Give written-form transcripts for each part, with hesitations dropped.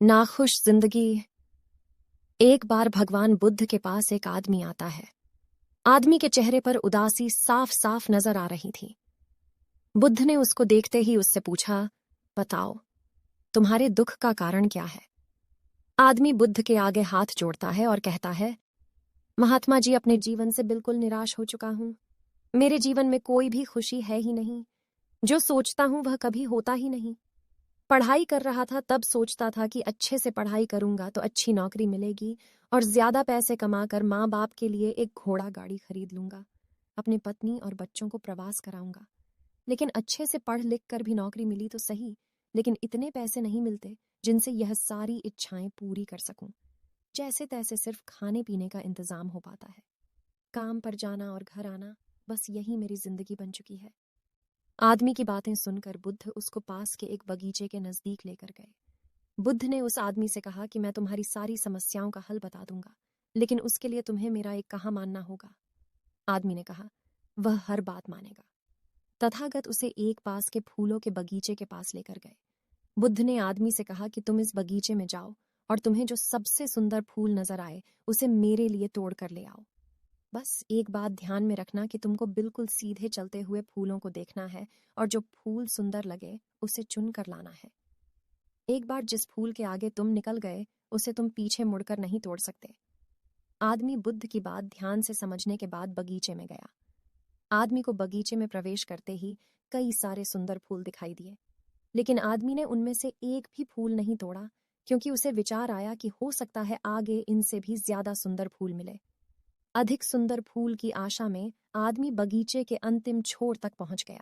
नाखुश जिंदगी। एक बार भगवान बुद्ध के पास एक आदमी आता है। आदमी के चेहरे पर उदासी साफ साफ नजर आ रही थी। बुद्ध ने उसको देखते ही उससे पूछा, बताओ तुम्हारे दुख का कारण क्या है। आदमी बुद्ध के आगे हाथ जोड़ता है और कहता है, महात्मा जी, अपने जीवन से बिल्कुल निराश हो चुका हूं। मेरे जीवन में कोई भी खुशी है ही नहीं। जो सोचता हूं वह कभी होता ही नहीं। पढ़ाई कर रहा था तब सोचता था कि अच्छे से पढ़ाई करूंगा तो अच्छी नौकरी मिलेगी और ज्यादा पैसे कमाकर माँ बाप के लिए एक घोड़ा गाड़ी खरीद लूंगा। अपनी पत्नी और बच्चों को प्रवास कराऊंगा। लेकिन अच्छे से पढ़ लिख कर भी नौकरी मिली तो सही, लेकिन इतने पैसे नहीं मिलते जिनसे यह सारी इच्छाएं पूरी कर सकूं। जैसे तैसे सिर्फ खाने पीने का इंतजाम हो पाता है। काम पर जाना और घर आना, बस यही मेरी जिंदगी बन चुकी है। आदमी की बातें सुनकर बुद्ध उसको पास के एक बगीचे के नजदीक लेकर गए। बुद्ध ने उस आदमी से कहा कि मैं तुम्हारी सारी समस्याओं का हल बता दूंगा, लेकिन उसके लिए तुम्हें मेरा एक कहा मानना होगा। आदमी ने कहा, वह हर बात मानेगा। तथागत उसे एक पास के फूलों के बगीचे के पास लेकर गए। बुद्ध ने आदमी से कहा कि तुम इस बगीचे में जाओ और तुम्हें जो सबसे सुंदर फूल नजर आए उसे मेरे लिए तोड़ कर ले आओ। बस एक बात ध्यान में रखना कि तुमको बिल्कुल सीधे चलते हुए फूलों को देखना है और जो फूल सुंदर लगे उसे चुन कर लाना है। एक बार जिस फूल के आगे तुम निकल गए उसे तुम पीछे मुड़कर नहीं तोड़ सकते। आदमी बुद्ध की बात ध्यान से समझने के बाद बगीचे में गया। आदमी को बगीचे में प्रवेश करते ही कई सारे सुंदर फूल दिखाई दिए, लेकिन आदमी ने उनमें से एक भी फूल नहीं तोड़ा, क्योंकि उसे विचार आया कि हो सकता है आगे इनसे भी ज्यादा सुंदर फूल मिले। अधिक सुंदर फूल की आशा में आदमी बगीचे के अंतिम छोर तक पहुंच गया।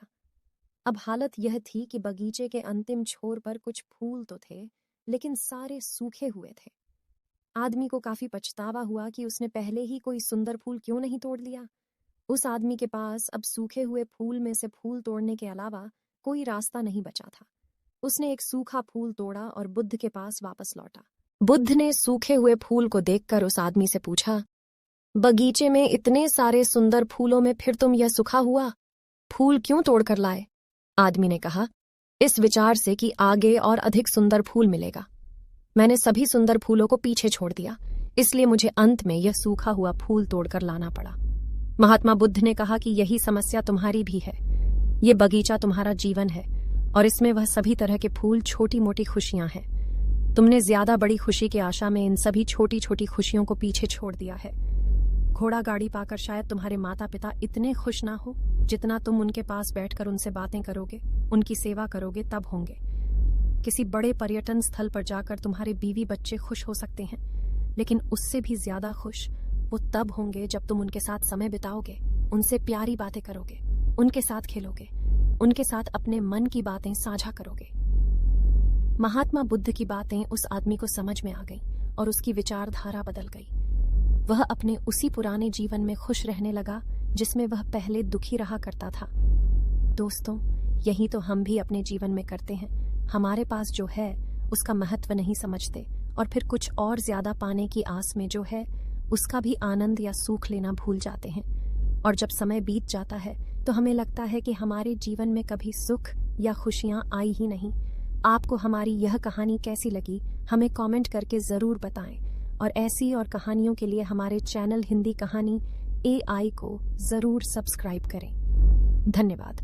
अब हालत यह थी कि बगीचे के अंतिम छोर पर कुछ फूल तो थे, लेकिन सारे सूखे हुए थे। आदमी को काफी पछतावा हुआ कि उसने पहले ही कोई सुंदर फूल क्यों नहीं तोड़ लिया। उस आदमी के पास अब सूखे हुए फूल में से फूल तोड़ने के अलावा कोई रास्ता नहीं बचा था। उसने एक सूखा फूल तोड़ा और बुद्ध के पास वापस लौटा। बुद्ध ने सूखे हुए फूल को देखकर उस आदमी से पूछा, बगीचे में इतने सारे सुंदर फूलों में फिर तुम यह सूखा हुआ फूल क्यों तोड़कर लाए? आदमी ने कहा, इस विचार से कि आगे और अधिक सुंदर फूल मिलेगा। मैंने सभी सुंदर फूलों को पीछे छोड़ दिया, इसलिए मुझे अंत में यह सूखा हुआ फूल तोड़कर लाना पड़ा। महात्मा बुद्ध ने कहा कि यही समस्या तुम्हारी भी है। ये बगीचा तुम्हारा जीवन है और इसमें वह सभी तरह के फूल छोटी मोटी खुशियां हैं। तुमने ज्यादा बड़ी खुशी की आशा में इन सभी छोटी छोटी खुशियों को पीछे छोड़ दिया है। घोड़ा गाड़ी पाकर शायद तुम्हारे माता पिता इतने खुश ना हो जितना तुम उनके पास बैठकर उनसे बातें करोगे, उनकी सेवा करोगे तब होंगे। किसी बड़े पर्यटन स्थल पर जाकर तुम्हारे बीवी बच्चे खुश हो सकते हैं, लेकिन उससे भी ज्यादा खुश वो तब होंगे जब तुम उनके साथ समय बिताओगे, उनसे प्यारी बातें करोगे, उनके साथ खेलोगे, उनके साथ अपने मन की बातें साझा करोगे। महात्मा बुद्ध की बातें उस आदमी को समझ में आ गई और उसकी विचारधारा बदल गई। वह अपने उसी पुराने जीवन में खुश रहने लगा जिसमें वह पहले दुखी रहा करता था। दोस्तों, यही तो हम भी अपने जीवन में करते हैं। हमारे पास जो है उसका महत्व नहीं समझते और फिर कुछ और ज्यादा पाने की आस में जो है उसका भी आनंद या सुख लेना भूल जाते हैं। और जब समय बीत जाता है तो हमें लगता है कि हमारे जीवन में कभी सुख या खुशियां आई ही नहीं। आपको हमारी यह कहानी कैसी लगी हमें कमेंट करके जरूर बताएं और ऐसी और कहानियों के लिए हमारे चैनल हिंदी कहानी AI को जरूर सब्सक्राइब करें। धन्यवाद।